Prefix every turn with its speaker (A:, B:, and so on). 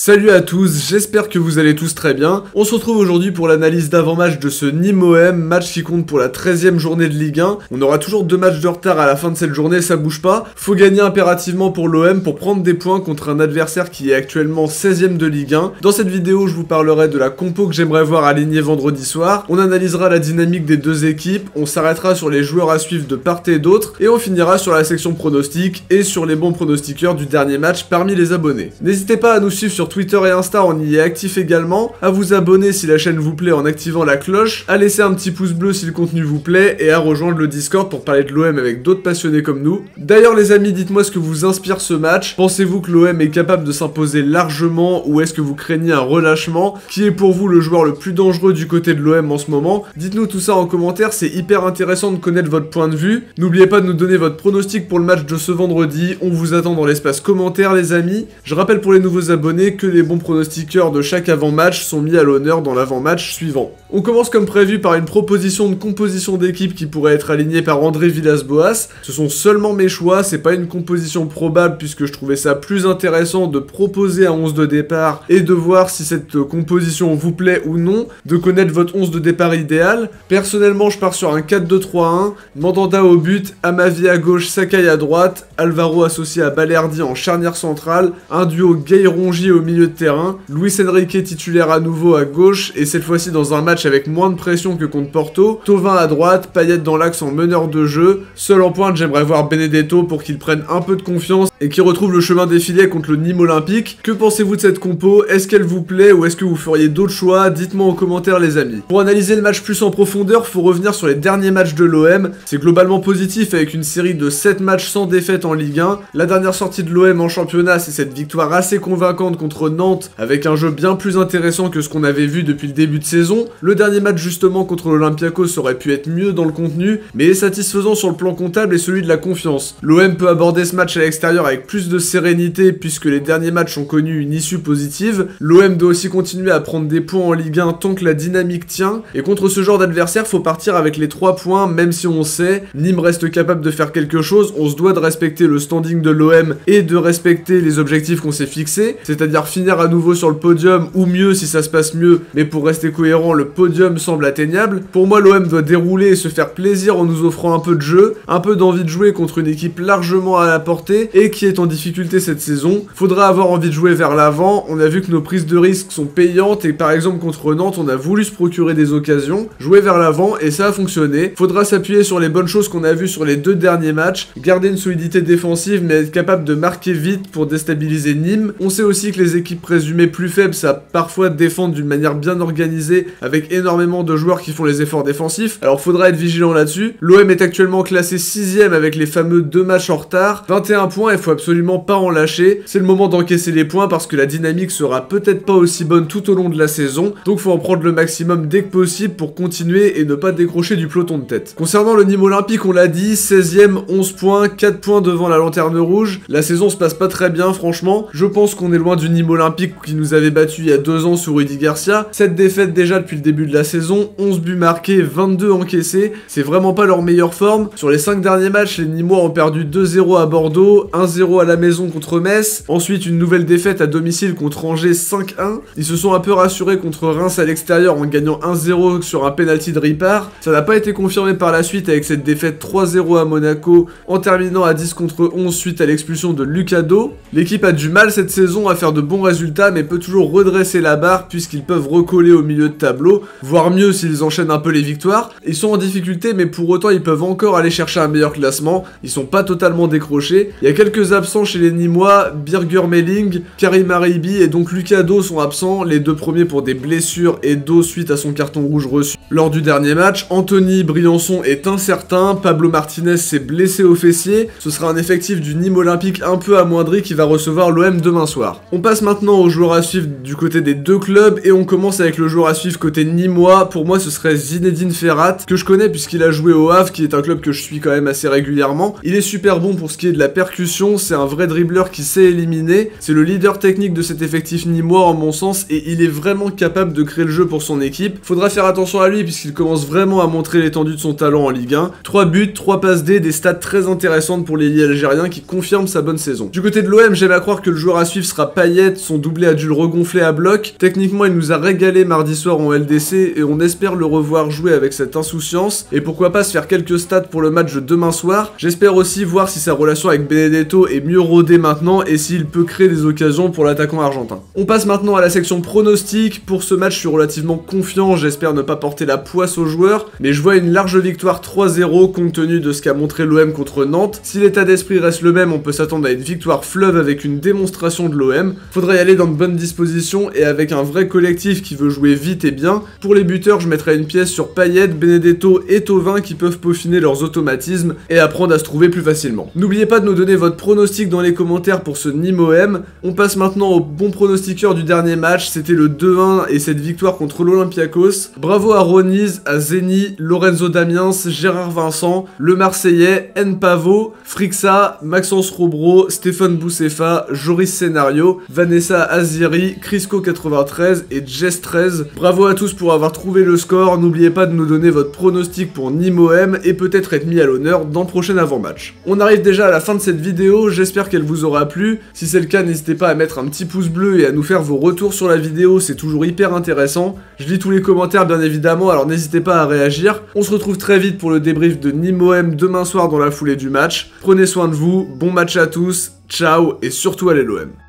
A: Salut à tous, j'espère que vous allez tous très bien. On se retrouve aujourd'hui pour l'analyse d'avant-match de ce Nîmes-OM, match qui compte pour la 13e journée de Ligue 1. On aura toujours 2 matchs de retard à la fin de cette journée, ça bouge pas. Faut gagner impérativement pour l'OM pour prendre des points contre un adversaire qui est actuellement 16e de Ligue 1. Dans cette vidéo, je vous parlerai de la compo que j'aimerais voir alignée vendredi soir. On analysera la dynamique des deux équipes, on s'arrêtera sur les joueurs à suivre de part et d'autre, et on finira sur la section pronostic et sur les bons pronostiqueurs du dernier match parmi les abonnés. N'hésitez pas à nous suivre sur Twitter et Insta, on y est actif également, à vous abonner si la chaîne vous plaît en activant la cloche, à laisser un petit pouce bleu si le contenu vous plaît, et à rejoindre le Discord pour parler de l'OM avec d'autres passionnés comme nous. D'ailleurs les amis, dites-moi ce que vous inspire ce match, pensez-vous que l'OM est capable de s'imposer largement, ou est-ce que vous craignez un relâchement? Qui est pour vous le joueur le plus dangereux du côté de l'OM en ce moment? Dites-nous tout ça en commentaire, c'est hyper intéressant de connaître votre point de vue. N'oubliez pas de nous donner votre pronostic pour le match de ce vendredi, on vous attend dans l'espace commentaire les amis. Je rappelle pour les nouveaux abonnés que les bons pronostiqueurs de chaque avant-match sont mis à l'honneur dans l'avant-match suivant. On commence comme prévu par une proposition de composition d'équipe qui pourrait être alignée par André Villas-Boas. Ce sont seulement mes choix, c'est pas une composition probable puisque je trouvais ça plus intéressant de proposer un 11 de départ et de voir si cette composition vous plaît ou non, de connaître votre 11 de départ idéal. Personnellement, je pars sur un 4-2-3-1, Mandanda au but, Amavi à gauche, Sakai à droite, Alvaro associé à Balerdi en charnière centrale, un duo Gay-Rongier au milieu de terrain, Luis Enrique titulaire à nouveau à gauche et cette fois-ci dans un match avec moins de pression que contre Porto, Thauvin à droite, Payet dans l'axe en meneur de jeu. Seul en pointe, j'aimerais voir Benedetto pour qu'il prenne un peu de confiance et qu'il retrouve le chemin défilé contre le Nîmes Olympique. Que pensez-vous de cette compo? Est-ce qu'elle vous plaît ou est-ce que vous feriez d'autres choix? Dites-moi en commentaire les amis. Pour analyser le match plus en profondeur, faut revenir sur les derniers matchs de l'OM. C'est globalement positif avec une série de 7 matchs sans défaite en Ligue 1. La dernière sortie de l'OM en championnat, c'est cette victoire assez convaincante contre Nantes avec un jeu bien plus intéressant que ce qu'on avait vu depuis le début de saison. Le dernier match justement contre l'Olympiakos aurait pu être mieux dans le contenu, mais est satisfaisant sur le plan comptable et celui de la confiance. L'OM peut aborder ce match à l'extérieur avec plus de sérénité puisque les derniers matchs ont connu une issue positive. L'OM doit aussi continuer à prendre des points en Ligue 1 tant que la dynamique tient, et contre ce genre d'adversaire, faut partir avec les 3 points, même si on sait, Nîmes reste capable de faire quelque chose, on se doit de respecter le standing de l'OM et de respecter les objectifs qu'on s'est fixés, c'est-à-dire finir à nouveau sur le podium, ou mieux si ça se passe mieux, mais pour rester cohérent, le podium semble atteignable. Pour moi, l'OM doit dérouler et se faire plaisir en nous offrant un peu de jeu, un peu d'envie de jouer contre une équipe largement à la portée et qui est en difficulté cette saison. Faudra avoir envie de jouer vers l'avant, on a vu que nos prises de risques sont payantes et par exemple contre Nantes, on a voulu se procurer des occasions, jouer vers l'avant et ça a fonctionné. Faudra s'appuyer sur les bonnes choses qu'on a vues sur les 2 derniers matchs, garder une solidité défensive mais être capable de marquer vite pour déstabiliser Nîmes. On sait aussi que les équipes présumées plus faibles, ça parfois défendre d'une manière bien organisée avec énormément de joueurs qui font les efforts défensifs, alors faudra être vigilant là-dessus. L'OM est actuellement classé 6ème avec les fameux 2 matchs en retard, 21 points, il faut absolument pas en lâcher, c'est le moment d'encaisser les points parce que la dynamique sera peut-être pas aussi bonne tout au long de la saison, donc faut en prendre le maximum dès que possible pour continuer et ne pas décrocher du peloton de tête. Concernant le Nîmes Olympique, on l'a dit, 16ème, 11 points, 4 points devant la lanterne rouge, la saison se passe pas très bien franchement, je pense qu'on est loin du Nîmes Olympique qui nous avait battu il y a 2 ans sur Rudy Garcia, 7 défaites déjà depuis le début de la saison, 11 buts marqués, 22 encaissés, c'est vraiment pas leur meilleure forme. Sur les 5 derniers matchs, les Nîmois ont perdu 2-0 à Bordeaux, 1-0 à la maison contre Metz, ensuite une nouvelle défaite à domicile contre Angers 5-1, ils se sont un peu rassurés contre Reims à l'extérieur en gagnant 1-0 sur un penalty de Ripard, ça n'a pas été confirmé par la suite avec cette défaite 3-0 à Monaco en terminant à 10 contre 11 suite à l'expulsion de Lucado. L'équipe a du mal cette saison à faire de bons résultats mais peut toujours redresser la barre puisqu'ils peuvent recoller au milieu de tableau, voire mieux s'ils enchaînent un peu les victoires. Ils sont en difficulté mais pour autant ils peuvent encore aller chercher un meilleur classement, ils sont pas totalement décrochés. Il y a quelques absents chez les Nîmois, Birger Melling, Karim Aribi et donc Lucado sont absents, les 2 premiers pour des blessures et Do suite à son carton rouge reçu lors du dernier match. Anthony Briançon est incertain, Pablo Martinez s'est blessé au fessier, ce sera un effectif du Nîmes Olympique un peu amoindri qui va recevoir l'OM demain soir. On passe maintenant aux joueurs à suivre du côté des 2 clubs et on commence avec le joueur à suivre côté nîmois. Pour moi ce serait Zinedine Ferrat, que je connais puisqu'il a joué au Havre, qui est un club que je suis quand même assez régulièrement. Il est super bon pour ce qui est de la percussion, c'est un vrai dribbleur qui sait éliminer, c'est le leader technique de cet effectif nîmois en mon sens et il est vraiment capable de créer le jeu pour son équipe. Faudra faire attention à lui puisqu'il commence vraiment à montrer l'étendue de son talent en Ligue 1. 3 buts, 3 passes D, des stats très intéressantes pour l'ailier algérien qui confirme sa bonne saison. Du côté de l'OM, j'aime à croire que le joueur à suivre sera Payet, Payet, son doublé a dû le regonfler à bloc. Techniquement, il nous a régalé mardi soir en LDC et on espère le revoir jouer avec cette insouciance. Et pourquoi pas se faire quelques stats pour le match de demain soir. J'espère aussi voir si sa relation avec Benedetto est mieux rodée maintenant et s'il peut créer des occasions pour l'attaquant argentin. On passe maintenant à la section pronostic. Pour ce match, je suis relativement confiant, j'espère ne pas porter la poisse aux joueurs, mais je vois une large victoire 3-0 compte tenu de ce qu'a montré l'OM contre Nantes. Si l'état d'esprit reste le même, on peut s'attendre à une victoire fleuve avec une démonstration de l'OM. Faudrait y aller dans de bonnes dispositions et avec un vrai collectif qui veut jouer vite et bien. Pour les buteurs, je mettrai une pièce sur Payet, Benedetto et Thauvin qui peuvent peaufiner leurs automatismes et apprendre à se trouver plus facilement. N'oubliez pas de nous donner votre pronostic dans les commentaires pour ce Nîmes-OM. On passe maintenant au bon pronostiqueur du dernier match, c'était le 2-1 et cette victoire contre l'Olympiakos. Bravo à Roniz, à Zeni, Lorenzo Damiens, Gérard Vincent, le Marseillais, Pavo, Frixa, Maxence Robro, Stéphane Boussefa, Joris Scénario, Vanessa Aziri, Crisco93 et Jess13. Bravo à tous pour avoir trouvé le score, n'oubliez pas de nous donner votre pronostic pour Nîmes-OM et peut-être être mis à l'honneur dans le prochain avant-match. On arrive déjà à la fin de cette vidéo, j'espère qu'elle vous aura plu. Si c'est le cas, n'hésitez pas à mettre un petit pouce bleu et à nous faire vos retours sur la vidéo, c'est toujours hyper intéressant. Je lis tous les commentaires bien évidemment, alors n'hésitez pas à réagir. On se retrouve très vite pour le débrief de Nîmes-OM demain soir dans la foulée du match. Prenez soin de vous, bon match à tous, ciao et surtout allez l'OM.